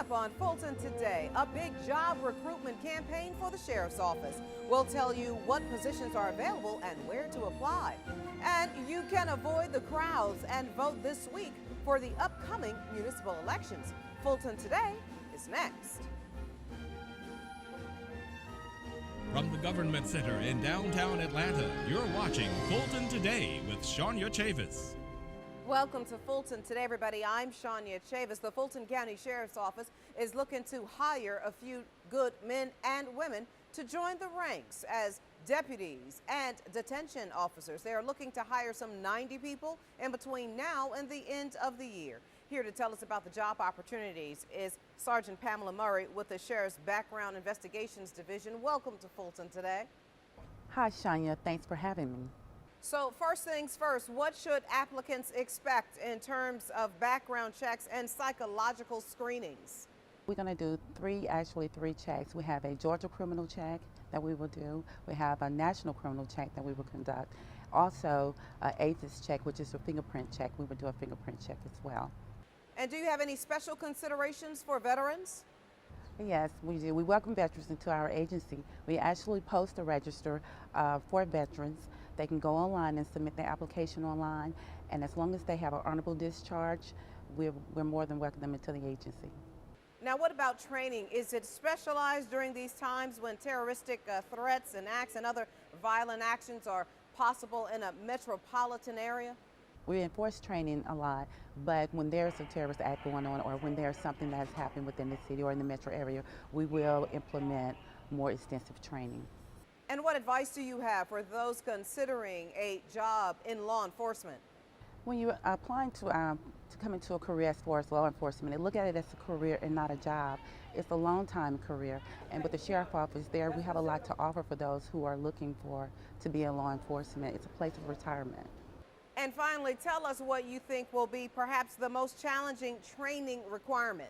up on Fulton Today, a big job recruitment campaign for the Sheriff's Office. We'll tell you what positions are available and where to apply. And you can avoid the crowds and vote this week for the upcoming municipal elections. Fulton Today is next. From the Government Center in downtown Atlanta, you're watching Fulton Today with Shania Chavis. Welcome to Fulton Today, everybody. I'm Shania Chavis. The Fulton County Sheriff's Office is looking to hire a few good men and women to join the ranks as deputies and detention officers. They are looking to hire some 90 people in between now and the end of the year. Here to tell us about the job opportunities is Sergeant Pamela Murray with the Sheriff's Background Investigations Division. Welcome to Fulton Today. Hi, Shania. Thanks for having me. So first things first, what should applicants expect in terms of background checks and psychological screenings? We're going to do three checks. We have a Georgia criminal check that we will do. We have a national criminal check that we will conduct. Also, an APHIS check, which is a fingerprint check. We will do a fingerprint check as well. And do you have any special considerations for veterans? Yes, we do. We welcome veterans into our agency. We actually post a register for veterans. They can go online and submit their application online, and as long as they have an honorable discharge, we're more than welcome them into the agency. Now, what about training? Is it specialized during these times when terroristic threats and acts and other violent actions are possible in a metropolitan area? We enforce training a lot, but when there's a terrorist act going on or when there's something that has happened within the city or in the metro area, we will implement more extensive training. And what advice do you have for those considering a job in law enforcement? When you're applying to come into a career as far as law enforcement, look at it as a career and not a job. It's a long-time career, and with the Sheriff's Office there, we have a lot to offer for those who are looking to be in law enforcement. It's a place of retirement. And finally, tell us what you think will be perhaps the most challenging training requirement.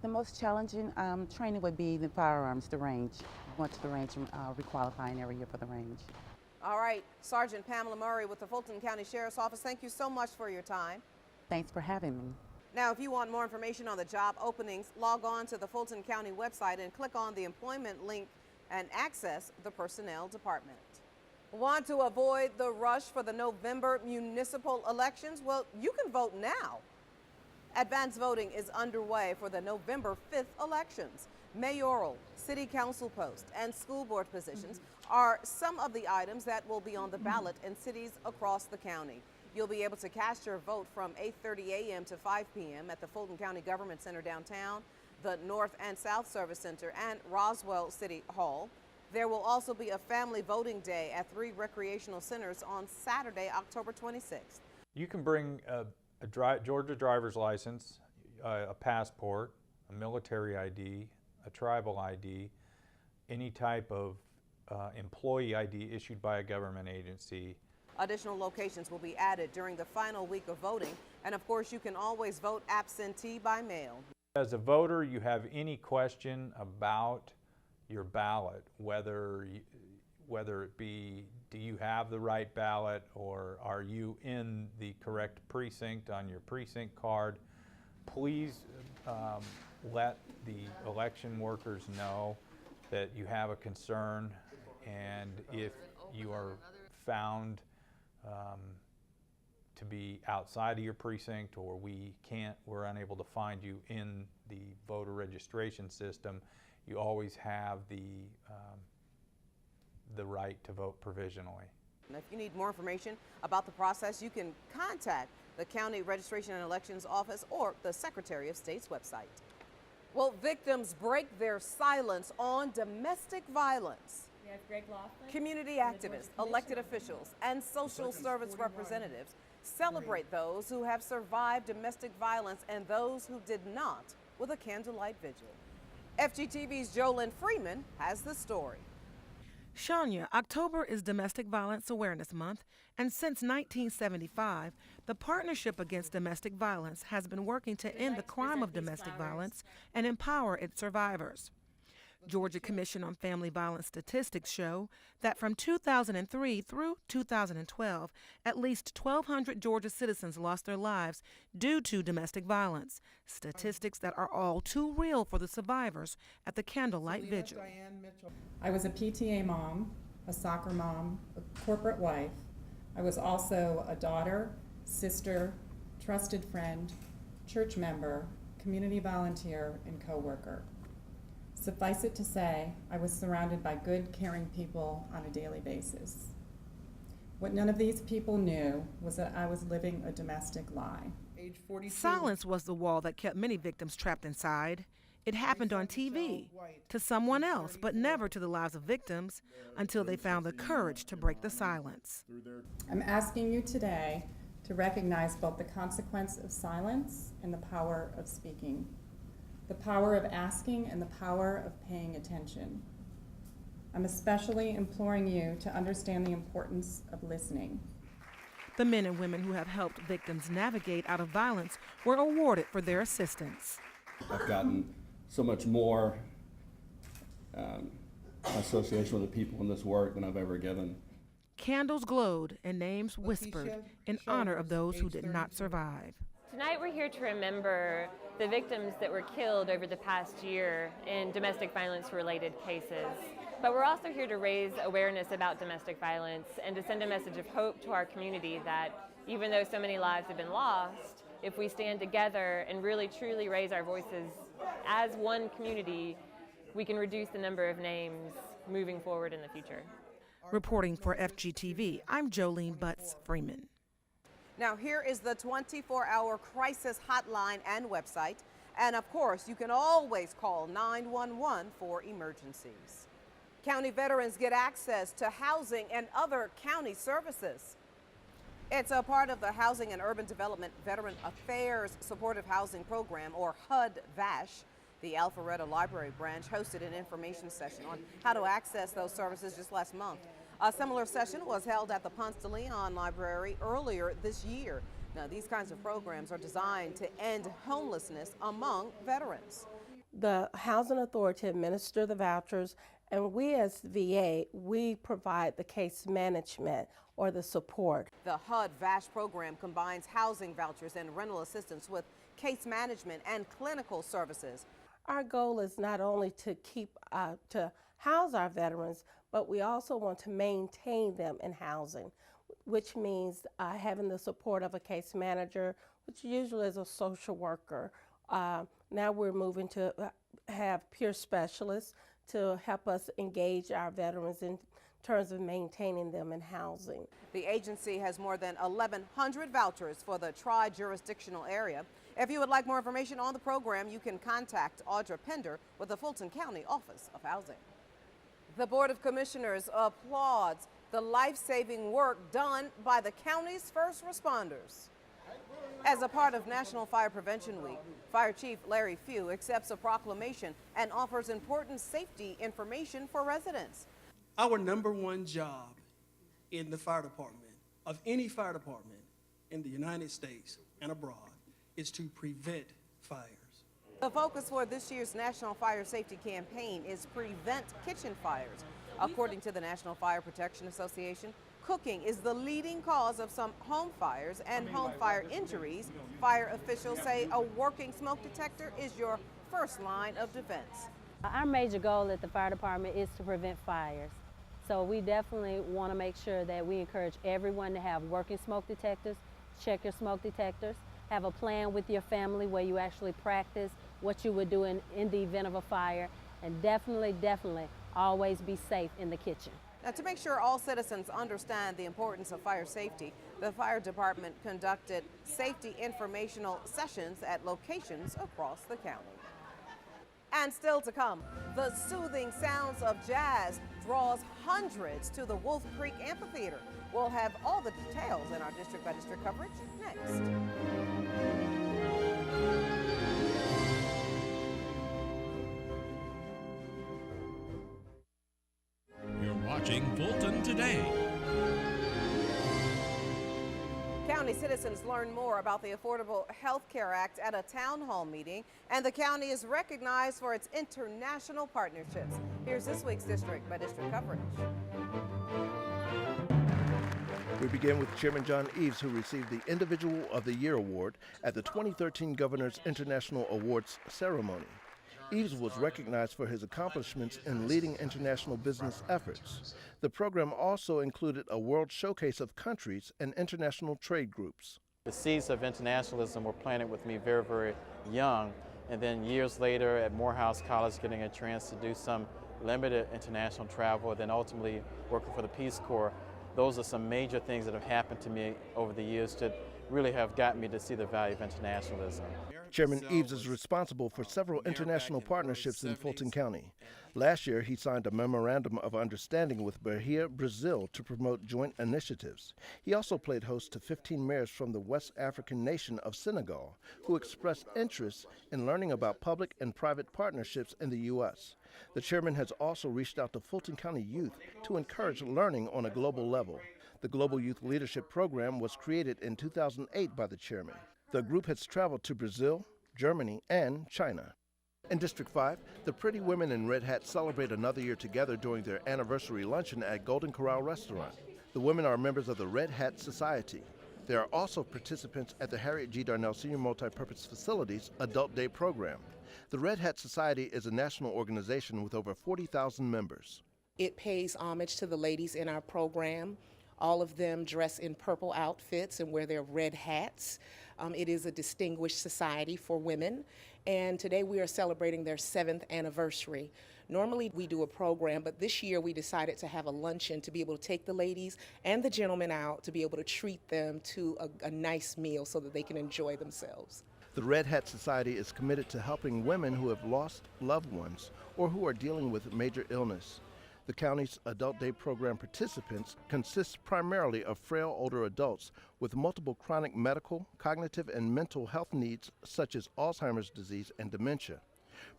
The most challenging training would be the firearms, the range. Going to the range and requalifying every year for the range. All right, Sergeant Pamela Murray with the Fulton County Sheriff's Office, thank you so much for your time. Thanks for having me. Now, if you want more information on the job openings, log on to the Fulton County website and click on the employment link and access the personnel department. Want to avoid the rush for the November municipal elections? Well, you can vote now. Advanced voting is underway for the November 5th elections. Mayoral, city council post, and school board positions are some of the items that will be on the ballot in cities across the county. You'll be able to cast your vote from 8:30 a.m. to 5 p.m. at the Fulton County Government Center downtown, the North and South Service Center, and Roswell City Hall. There will also be a family voting day at 3 recreational centers on Saturday, October 26th. You can bring a Georgia driver's license, a passport, a military ID, a tribal ID, any type of employee ID issued by a government agency. Additional locations will be added during the final week of voting, and of course you can always vote absentee by mail. As a voter, you have any question about your ballot, whether it be, do you have the right ballot, or are you in the correct precinct on your precinct card, please let the election workers know that you have a concern, and if you are found to be outside of your precinct, or we're unable to find you in the voter registration system, you always have the right to vote provisionally. And if you need more information about the process, you can contact the County Registration and Elections Office or the Secretary of State's website. Well, victims break their silence on domestic violence. Community activists, elected officials, and social service representatives celebrate those who have survived domestic violence and those who did not with a candlelight vigil. FGTV's Jolyn Freeman has the story. Shania, October is Domestic Violence Awareness Month, and since 1975, the Partnership Against Domestic Violence has been working to end the crime of domestic violence and empower its survivors. Georgia Commission on Family Violence statistics show that from 2003 through 2012, at least 1,200 Georgia citizens lost their lives due to domestic violence. Statistics that are all too real for the survivors at the candlelight vigil. I was a PTA mom, a soccer mom, a corporate wife. I was also a daughter, sister, trusted friend, church member, community volunteer, and co-worker. Suffice it to say, I was surrounded by good, caring people on a daily basis. What none of these people knew was that I was living a domestic lie. Silence was the wall that kept many victims trapped inside. It happened on TV, to someone else, but never to the lives of victims until they found the courage to break the silence. I'm asking you today to recognize both the consequence of silence and the power of speaking, the power of asking and the power of paying attention. I'm especially imploring you to understand the importance of listening. The men and women who have helped victims navigate out of violence were awarded for their assistance. I've gotten so much more association with the people in this work than I've ever given. Candles glowed and names whispered in honor of those who did not survive. Tonight we're here to remember the victims that were killed over the past year in domestic violence related cases. But we're also here to raise awareness about domestic violence and to send a message of hope to our community that even though so many lives have been lost, if we stand together and really truly raise our voices as one community, we can reduce the number of names moving forward in the future. Reporting for FGTV, I'm Jolene Butts Freeman. Now, here is the 24-hour crisis hotline and website. And of course, you can always call 911 for emergencies. County veterans get access to housing and other county services. It's a part of the Housing and Urban Development Veteran Affairs Supportive Housing Program, or HUD-VASH. The Alpharetta Library branch hosted an information session on how to access those services just last month. A similar session was held at the Ponce de Leon Library earlier this year. Now, these kinds of programs are designed to end homelessness among veterans. The Housing Authority administers the vouchers, and we as VA, we provide the case management or the support. The HUD-VASH program combines housing vouchers and rental assistance with case management and clinical services. Our goal is not only to to house our veterans, but we also want to maintain them in housing, which means having the support of a case manager, which usually is a social worker. Now we're moving to have peer specialists to help us engage our veterans in terms of maintaining them in housing. The agency has more than 1,100 vouchers for the tri-jurisdictional area. If you would like more information on the program, you can contact Audra Pender with the Fulton County Office of Housing. The Board of Commissioners applauds the life-saving work done by the county's first responders. As a part of National Fire Prevention Week, Fire Chief Larry Few accepts a proclamation and offers important safety information for residents. Our number one job in the fire department, of any fire department in the United States and abroad, is to prevent fires. The focus for this year's National Fire Safety Campaign is Prevent Kitchen Fires. According to the National Fire Protection Association, cooking is the leading cause of some home fires and home fire injuries. Fire officials say a working smoke detector is your first line of defense. Our major goal at the fire department is to prevent fires. So we definitely want to make sure that we encourage everyone to have working smoke detectors, check your smoke detectors, have a plan with your family where you actually practice what you would do in the event of a fire, and definitely always be safe in the kitchen. Now, to make sure all citizens understand the importance of fire safety, the fire department conducted safety informational sessions at locations across the county. And still to come, the soothing sounds of jazz draws hundreds to the Wolf Creek Amphitheater. We'll have all the details in our district by district coverage next. You're watching Fulton Today. County citizens learned more about the Affordable Health Care Act at a town hall meeting, and the county is recognized for its international partnerships. Here's this week's District by District coverage. We begin with Chairman John Eves, who received the Individual of the Year award at the 2013 Governor's International Awards ceremony. Eves was recognized for his accomplishments in leading international business efforts. The program also included a world showcase of countries and international trade groups. The seeds of internationalism were planted with me very, very young, and then years later at Morehouse College getting a chance to do some limited international travel, then ultimately working for the Peace Corps. Those are some major things that have happened to me over the years that really have gotten me to see the value of internationalism. Chairman Eves is responsible for several international partnerships in Fulton County. Last year, he signed a memorandum of understanding with Bahia, Brazil, to promote joint initiatives. He also played host to 15 mayors from the West African nation of Senegal, who expressed interest in learning about public and private partnerships in the U.S. The chairman has also reached out to Fulton County youth to encourage learning on a global level. The Global Youth Leadership Program was created in 2008 by the chairman. The group has traveled to Brazil, Germany, and China. In District 5, the Pretty Women in Red Hats celebrate another year together during their anniversary luncheon at Golden Corral Restaurant. The women are members of the Red Hat Society. They are also participants at the Harriet G. Darnell Senior Multipurpose Facilities Adult Day program. The Red Hat Society is a national organization with over 40,000 members. It pays homage to the ladies in our program. All of them dress in purple outfits and wear their red hats. It is a distinguished society for women, and today we are celebrating their 7th anniversary. Normally we do a program, but this year we decided to have a luncheon to be able to take the ladies and the gentlemen out to be able to treat them to a nice meal so that they can enjoy themselves. The Red Hat Society is committed to helping women who have lost loved ones or who are dealing with major illness. The county's Adult Day program participants consist primarily of frail older adults with multiple chronic medical, cognitive, and mental health needs such as Alzheimer's disease and dementia.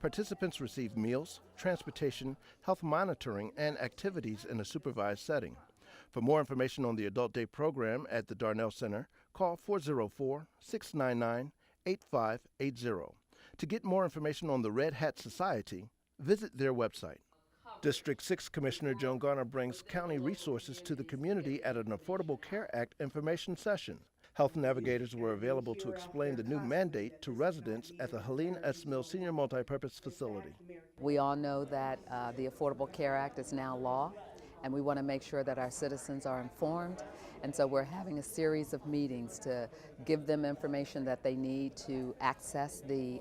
Participants receive meals, transportation, health monitoring, and activities in a supervised setting. For more information on the Adult Day program at the Darnell Center, call 404-699-8580. To get more information on the Red Hat Society, visit their website. District 6 Commissioner Joan Garner brings county resources to the community at an Affordable Care Act information session. Health navigators were available to explain the new mandate to residents at the Helene S. Mills Senior Multipurpose Facility. We all know that the Affordable Care Act is now law, and we want to make sure that our citizens are informed. And so we're having a series of meetings to give them information that they need to access the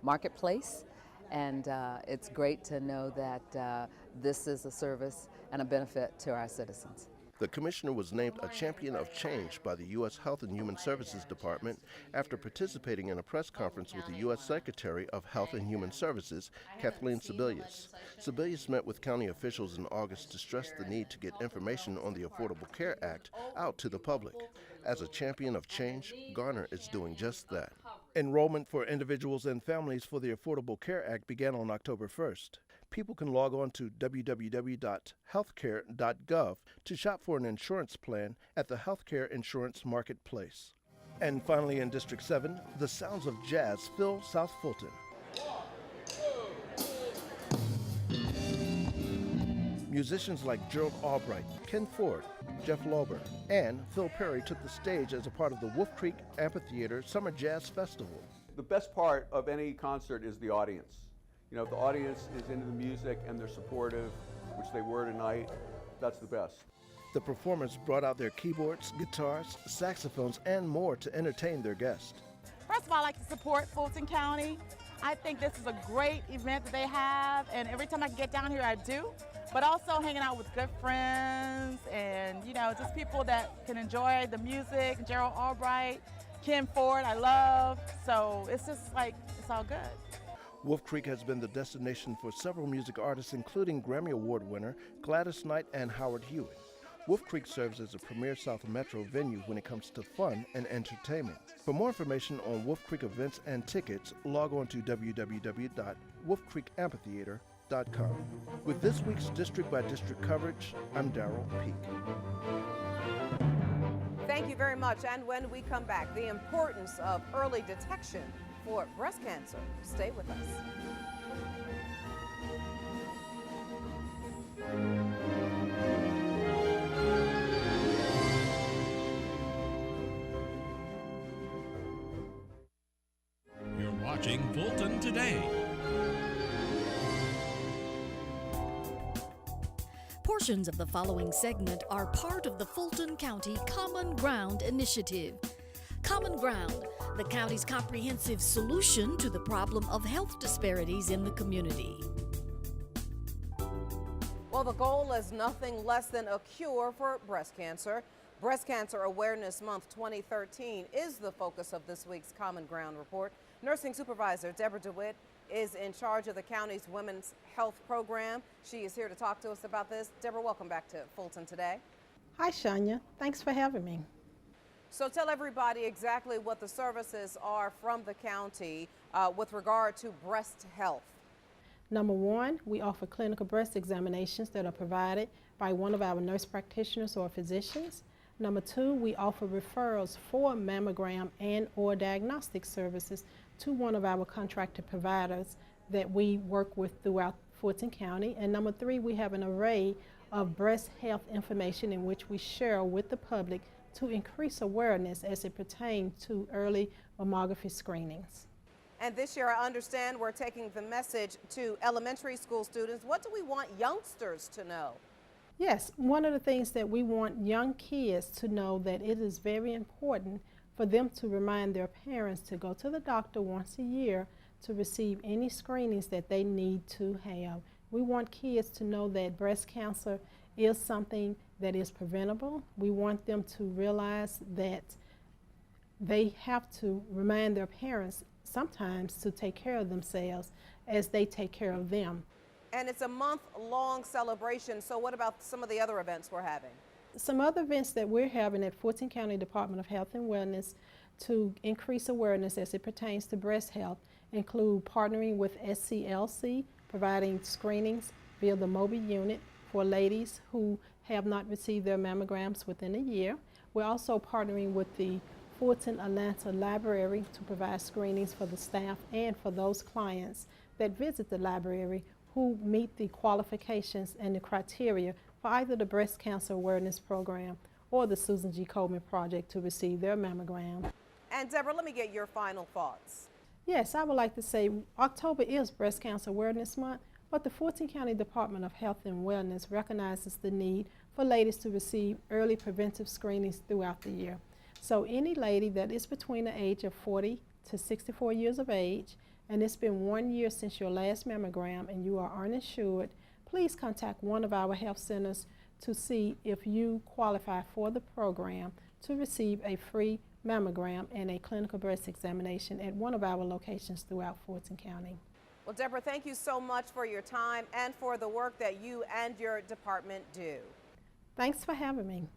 marketplace. And it's great to know that this is a service and a benefit to our citizens. The commissioner was named a champion of change by the U.S. Health and Human Services Department after participating in a press conference with the U.S. Secretary of Health and Human Services, Kathleen Sebelius. Sebelius met with county officials in August to stress the need to get information on the Affordable Care Act out to the public. As a champion of change, Garner is doing just that. Enrollment for individuals and families for the Affordable Care Act began on October 1st. People can log on to www.healthcare.gov to shop for an insurance plan at the Healthcare Insurance Marketplace. And finally, in District 7, the sounds of jazz fill South Fulton. Musicians like Gerald Albright, Ken Ford, Jeff Lauber, and Phil Perry took the stage as a part of the Wolf Creek Amphitheater Summer Jazz Festival. The best part of any concert is the audience. You know, if the audience is into the music and they're supportive, which they were tonight, that's the best. The performers brought out their keyboards, guitars, saxophones, and more to entertain their guests. First of all, I like to support Fulton County. I think this is a great event that they have, and every time I can get down here, I do. But also hanging out with good friends and, you know, just people that can enjoy the music. Gerald Albright, Ken Ford, I love. So it's just like, it's all good. Wolf Creek has been the destination for several music artists, including Grammy Award winner Gladys Knight and Howard Hewitt. Wolf Creek serves as a premier South Metro venue when it comes to fun and entertainment. For more information on Wolf Creek events and tickets, log on to www.wolfcreekamphitheater.com. With this week's District by District coverage, I'm Darrell Peak. Thank Thank you very much. And when we come back, the importance of early detection for breast cancer. Stay with us. You're watching Fulton Today. Portions of the following segment are part of the Fulton County Common Ground Initiative. Common Ground, the county's comprehensive solution to the problem of health disparities in the community. Well, the goal is nothing less than a cure for breast cancer. Breast Cancer Awareness Month 2013 is the focus of this week's Common Ground report. Nursing Supervisor Deborah DeWitt is in charge of the county's Women's Health Program. She is here to talk to us about this. Deborah, welcome back to Fulton Today. Hi, Shania. Thanks for having me. So tell everybody exactly what the services are from the county with regard to breast health. Number one, we offer clinical breast examinations that are provided by one of our nurse practitioners or physicians. Number two, we offer referrals for mammogram and or diagnostic services to one of our contracted providers that we work with throughout Fulton County. And number three, we have an array of breast health information in which we share with the public to increase awareness as it pertains to early mammography screenings. And this year, I understand we're taking the message to elementary school students. What do we want youngsters to know? Yes, one of the things that we want young kids to know that it is very important for them to remind their parents to go to the doctor once a year to receive any screenings that they need to have. We want kids to know that breast cancer is something that is preventable. We want them to realize that they have to remind their parents sometimes to take care of themselves as they take care of them. And it's a month-long celebration, so what about some of the other events we're having? Some other events that we're having at Fulton County Department of Health and Wellness to increase awareness as it pertains to breast health include partnering with SCLC, providing screenings via the mobile unit for ladies who have not received their mammograms within a year. We're also partnering with the Fulton Atlanta Library to provide screenings for the staff and for those clients that visit the library who meet the qualifications and the criteria for either the Breast Cancer Awareness Program or the Susan G. Komen Project to receive their mammogram. And Deborah, let me get your final thoughts. Yes, I would like to say October is Breast Cancer Awareness Month, but the Fulton County Department of Health and Wellness recognizes the need for ladies to receive early preventive screenings throughout the year. So any lady that is between the age of 40 to 64 years of age, and it's been 1 year since your last mammogram and you are uninsured, please contact one of our health centers to see if you qualify for the program to receive a free mammogram and a clinical breast examination at one of our locations throughout Fulton County. Well, Deborah, thank you so much for your time and for the work that you and your department do. Thanks for having me.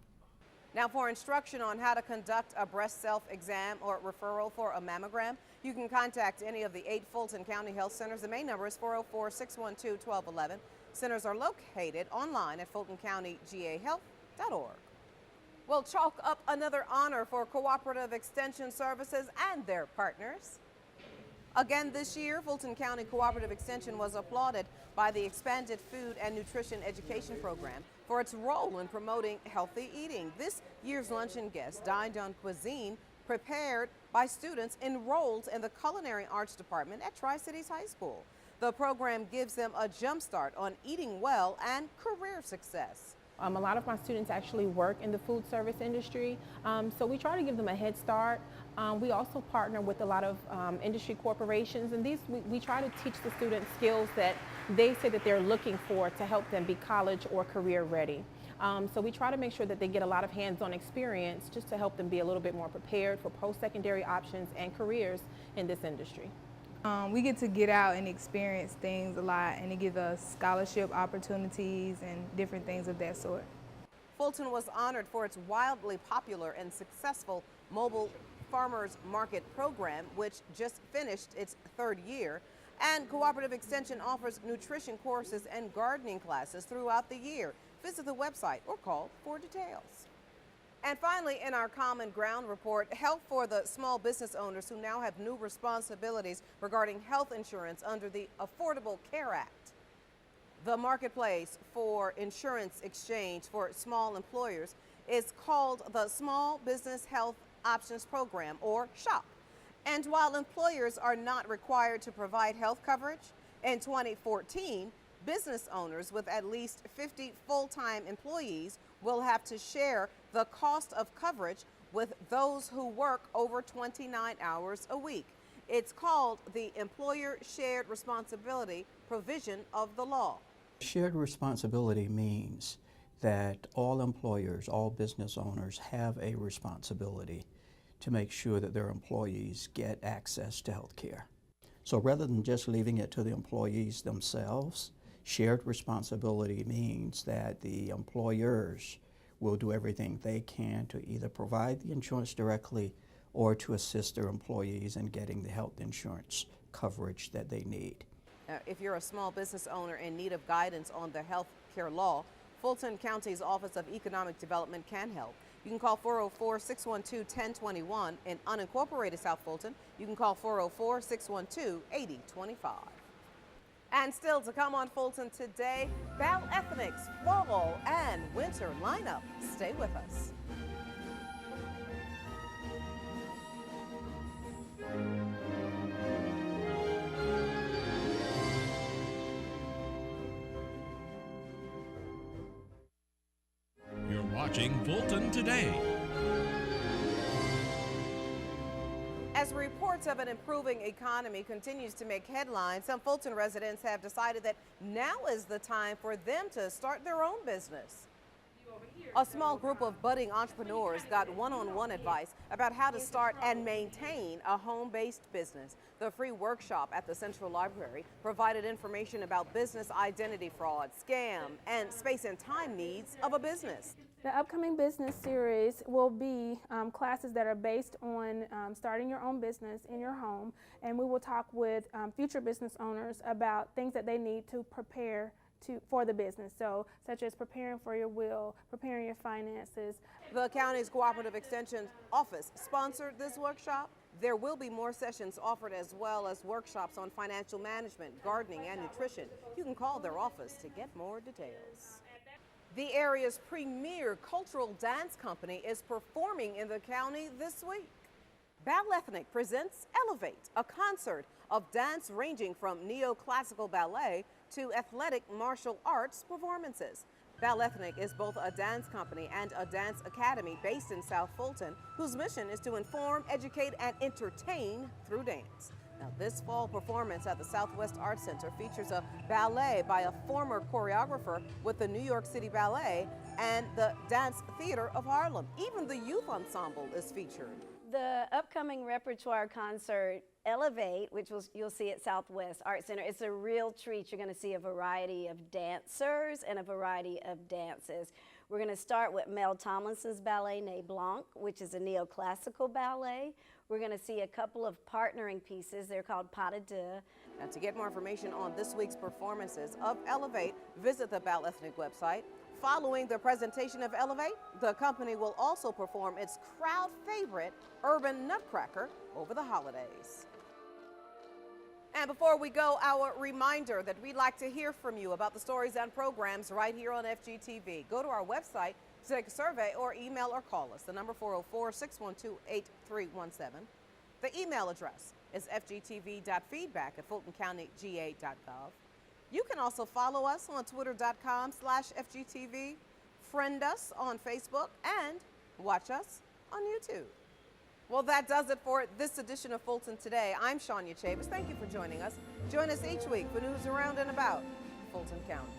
Now, for instruction on how to conduct a breast self-exam or referral for a mammogram, you can contact any of the 8 Fulton County Health Centers. The main number is 404-612-1211. Centers are located online at fultoncountygahealth.org. We'll chalk up another honor for Cooperative Extension Services and their partners. Again this year, Fulton County Cooperative Extension was applauded by the Expanded Food and Nutrition Education Program for its role in promoting healthy eating. This year's luncheon guest dined on cuisine prepared by students enrolled in the Culinary Arts Department at Tri-Cities High School. The program gives them a jump start on eating well and career success. A lot of my students actually work in the food service industry, so we try to give them a head start. We also partner with a lot of industry corporations, and we try to teach the students skills that they say that they're looking for to help them be college or career ready. So we try to make sure that they get a lot of hands-on experience just to help them be a little bit more prepared for post-secondary options and careers in this industry. We get to get out and experience things a lot, and it gives us scholarship opportunities and different things of that sort. Fulton was honored for its wildly popular and successful mobile farmers market program, which just finished its 3rd year. And Cooperative Extension offers nutrition courses and gardening classes throughout the year. Visit the website or call for details. And finally, in our Common Ground report, help for the small business owners who now have new responsibilities regarding health insurance under the Affordable Care Act. The marketplace for insurance exchange for small employers is called the Small Business Health Options Program, or SHOP. And while employers are not required to provide health coverage, in 2014, business owners with at least 50 full-time employees will have to share the cost of coverage with those who work over 29 hours a week. It's called the Employer Shared Responsibility provision of the law. Shared responsibility means that all employers, all business owners have a responsibility to make sure that their employees get access to health care. So rather than just leaving it to the employees themselves, shared responsibility means that the employers will do everything they can to either provide the insurance directly or to assist their employees in getting the health insurance coverage that they need. If you're a small business owner in need of guidance on the health care law, Fulton County's Office of Economic Development can help. You can call 404-612-1021 in unincorporated South Fulton. You can call 404-612-8025. And still to come on Fulton Today, Bal Ethnic's fall and winter lineup. Stay with us. You're watching Fulton Today. As reports of an improving economy continues to make headlines, some Fulton residents have decided that now is the time for them to start their own business. A small group of budding entrepreneurs got one-on-one advice about how to start and maintain a home-based business. The free workshop at the Central Library provided information about business identity fraud, scam, and space and time needs of a business. The upcoming business series will be classes that are based on starting your own business in your home, and we will talk with future business owners about things that they need to prepare for the business, so such as preparing for your will, preparing your finances. The county's Cooperative Extension Office sponsored this workshop. There will be more sessions offered as well as workshops on financial management, gardening, and nutrition. You can call their office to get more details. The area's premier cultural dance company is performing in the county this week. Bal Ethnic presents Elevate, a concert of dance ranging from neoclassical ballet to athletic martial arts performances. Bal Ethnic is both a dance company and a dance academy based in South Fulton, whose mission is to inform, educate, and entertain through dance. Now, this fall performance at the Southwest Arts Center features a ballet by a former choreographer with the New York City Ballet and the Dance Theater of Harlem. Even the youth ensemble is featured. The upcoming repertoire concert, Elevate, which you'll see at Southwest Arts Center, it's a real treat. You're going to see a variety of dancers and a variety of dances. We're going to start with Mel Tomlinson's ballet, Nez Blanc, which is a neoclassical ballet. We're going to see a couple of partnering pieces. They're called pas de deux. And to get more information on this week's performances of Elevate, visit the Bal Ethnic website. Following the presentation of Elevate, the company will also perform its crowd favorite, Urban Nutcracker, over the holidays. And before we go, our reminder that we'd like to hear from you about the stories and programs right here on FGTV. Go to our website to take a survey or email or call us. The number 404-612-8317. The email address is fgtv.feedback@fultoncountyga.gov. You can also follow us on twitter.com/FGTV, friend us on Facebook, and watch us on YouTube. Well, that does it for this edition of Fulton Today. I'm Shania Chavis. Thank you for joining us. Join us each week for news around and about Fulton County.